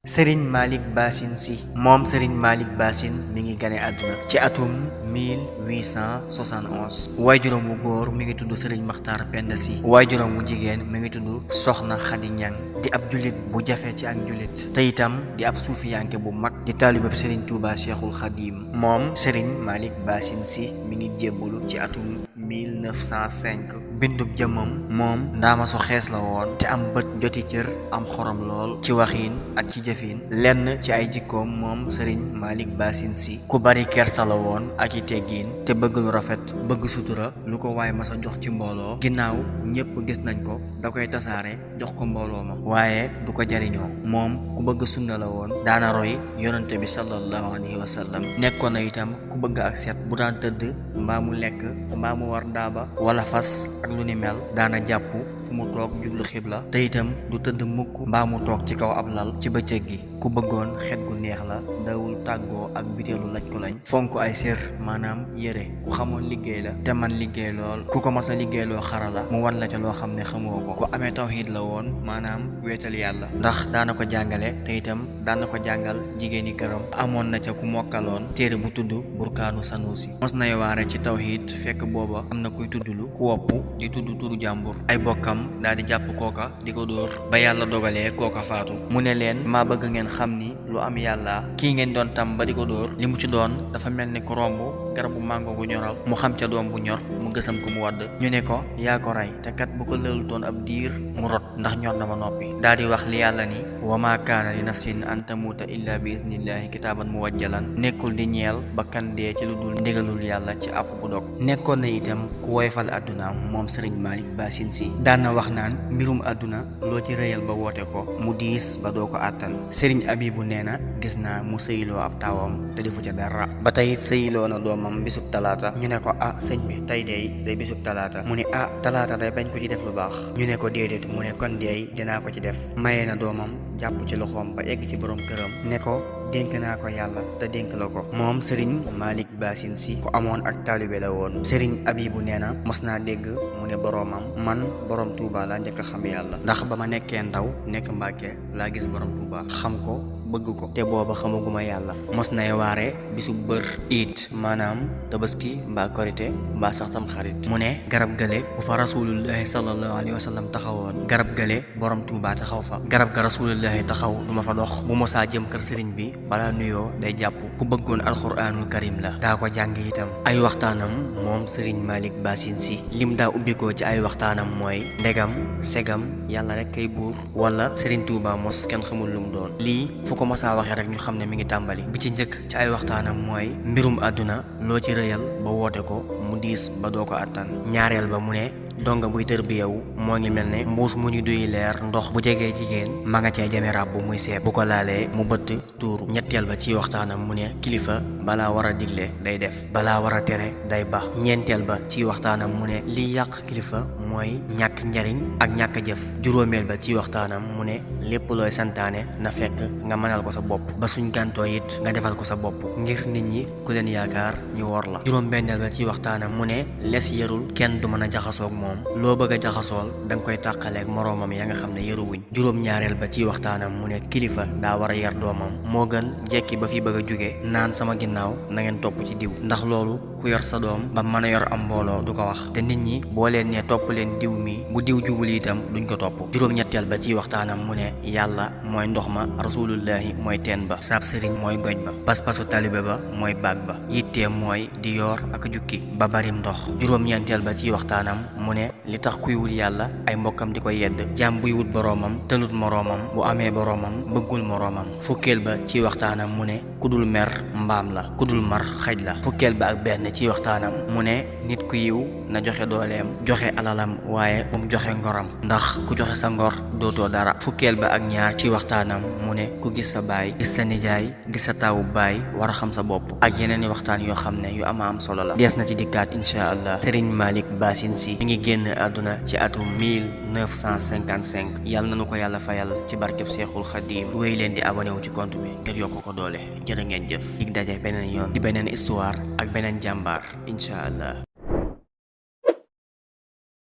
Serigne Malick Bassine Sy moom Serigne Malick Bassine mi ngi gane àdduna ci atum 1871 waajuram wu góor mi ngi tudd Serigne Makhtar Penda Sy waajuram wu jigéen mi ngi tudd Soxna Khady Niang di ab jullit bu jafe ci ak jullit te itam di ab suufiyanke bu mag di taalibeb Serigne Touba Cheikhul Khadim moom Serigne Malick Bassine Sy mi ngi jébbalu ci atum 1905 bindub jëmmam moom ndaama su xees la woon te am bët joti cër am xorom lool ci waxiin ak ci jëfin lenn ci ay jikkoom moom Serigne Malick Bassine Sy ku bari kersa la woon ak i teggiin te bëgg lu rafet bëgg sutura lu ko waaye masa jox ci mbooloo ginnaaw ñépp gis nañ ko da koy tasaare jox ko mbooloo ma waaye du ko jariñoo moom ku bëgg sunna la woon daana roy yonante bi sallallahu alayhi wa sallam nekkoon na itam ku bëgg ak set bu daan tëdd mbaa mu lekk mbaa mu war ndaaba wala fas ak lu ni mel daana jàpp fu mu toog jublu xibla te itam du tëdd mukk mbaa mu toog ci kaw ab lal ci bëccëg gi ku bëggoon xet gu neex la dawul tàggoo ak biteelu laj ko lañ fonk ay sér maanaam yére ku xamoon liggéey la te man liggéey lool ku ko mas a liggéeyloo xara la mu wan la ca loo xam ne xamoo ko ku amee tawxiid la woon maanaam wéetal yàlla ndax daana ko jàngale te itam daana ko jàngal jigéeni këram amoon na ca ku mokkaloon téere bu tudd burkaanu sanusi mos nay waare ci tawxiid fekk booba am na kuy tuddlu ku wopp di tudd turu jàmbur ay bokkam daal di jàpp kooka di ko dóor ba yàlla dogalee kooka faatu mu ne leen maa bëgg ngeen xam ni lu am yàlla kii ngeen doon tam ba di ko dóor li mu ci doon dafa mel ni ko romb garabu màngo gu ñoral mu xam ca doom bu ñor mu gësam ko mu wadd ñu ne ko yaa ko rey te kat bu ko lëlu doon ab diir mu rot ndax ñor na ma noppi daal di wax li yàlla ni wa maa kaana li nafsin an tamuuta illa bi isnillahi kitaaban muwajjalan nekkul di ñeel bakkan dee ci lu dul ndigalul yàlla ci àpp bu dog nekkoon na itam ku woyfal àddunaam moom Serigne Malick Bassine Sy daan na wax naan mbirum àdduna loo ci rëyal ba woote ko mu diis ba doo ko àttan Serigne Abibu nee na gis naa mu sëyiloo ab taawam te defu ca dara ba tey it sëyiloo na doomam bisub talaata ñu ne ko sëñ bi tey day bisub talaata mu ne talaata day bañ ko ci def lu baax ñu ne ko déedéet mu ne kon day dinaa ko ci def mayee na doomam jàpp ci loxoom ba egg ci borom këram ne ko dénk naa ko yàlla te dénk la ko moom Serigne Malick Bassine Sy ku amoon ak taalibe la woon Serigne Abibu nee na mos naa dégg mu ne boroomam man borom Touba laa njëkk a xam yàlla ndax ba ma nekkee ndaw nekk Mbàkke laa gis borom Touba xam ko bëgg ko te booba xamaguma yàlla mos nay waare bisu bër iit maanaam tabaski mbaa korite mbaa sax tam xarit mu ne garab gale bu fa rasulullahi sallallahu alayhi wa sallam taxawoon garab gale borom Touba taxaw fa garab ga rasulullahi taxaw du ma fa dox bu mosaa jëm kër sëriñ bi balaa nuyoo day jàpp ku bëggoon alxuraanul karim la daa ko jàng itam ay waxtaanam moom Serigne Malick Bassine Sy lim daa ubbikoo ci ay waxtaanam mooy ndegam segam yàlla rek kay buur wala Serigne Touba mos kenn xamul lu mu doon lii ko masaa waxee rek ñu xam ne mi ngi tàmbali bi ci njëkk ci ay waxtaanam mooy mbirum àdduna loo ci rëyal ba woote ko mu diis ba doo ko àttan ñaareel ba mu ne donga buy tërbiyewu moo ngi mel ne mbuus mu ñu duy leer ndox bu jegee jigéen ma nga cee jame ràbb muy seet bu ko laalee mu bëtt tuuru ñetteel ba ci waxtaanam mu ne kilifa balaa war a digle day def balaa war a tere day ba ñeenteel ba ci waxtaanam mu ne liy yàq kilifa mooy ñàkk njariñ ak ñàkk jëf juróomeel ba ci waxtaanam mu ne lépp looy santaane na fekk nga mënal ko sa bopp ba suñ gàntoo it nga defal ko sa bopp ngir nit ñi ku leen yaakaar ñu wor la juróom-benneel ba ci waxtaanam mu ne les yarul kenn du mën a jaxasoog moom loo bëgg a jaxasool danga koy tàqaleeg moroomam ya nga xam ne yaruwuñ juróom-ñaareel ba ci waxtaanam mu ne kilifa daa war a yar doomam moo gën jekki ba fi bëgg a jóge naan sama ginnaaw na ngeen topp ci diw ndax loolu ku yor sa doom ba mën a yor am mbooloo du ko wax te nit ñi boo leen ne topp leen diw mi bu diw jubul itam duñ ko topp juróom-ñetteel ba ci waxtaanam mu ne yàlla mooy ndox ma rasulullahi mooy teen ba saab sëriñ mooy goj ba pas-pasu talibe ba mooy baag ba yitteem mooy di yoor ak jukki ba barim ndox juróom-ñeenteel ba ci waxtaanam mu ne li tax kuy wut yàlla ay mbokkam di ko yedd jaam buy wut boroomam tëlut moroomam bu amee boroomam bëggul moroomam fukkeel ba ci waxtaanam mu ne kudul mer mbaam la kudul mar xaj la fukkeel ba ak benn ci waxtaanam mu ne nit ku yiw na joxe dooleem joxe alalam waaye bu mu joxe ngoram ndax ku joxe sa ngor dootoo dara fukkeel ba ak ñaar ci waxtaanam mu ne ku gis sa baay gis sa nijaay gis sa taawu baay war a xam sa bopp ak yeneen i waxtaan yoo xam ne yu ama am solo la dees na ci dikkaat incha allah Serigne Malick Bassine Sy mi ngi génn àdduna ci atum 1955 yàlla nanu ko yàlla fayal ci barkeb Seexul Xadiim wéy leen di abonné wu ci compte bi ngir yokk ko doole jërë ngeen jëf dig daje beneen yoon ci beneen histoire ak beneen jàmbaar incha allah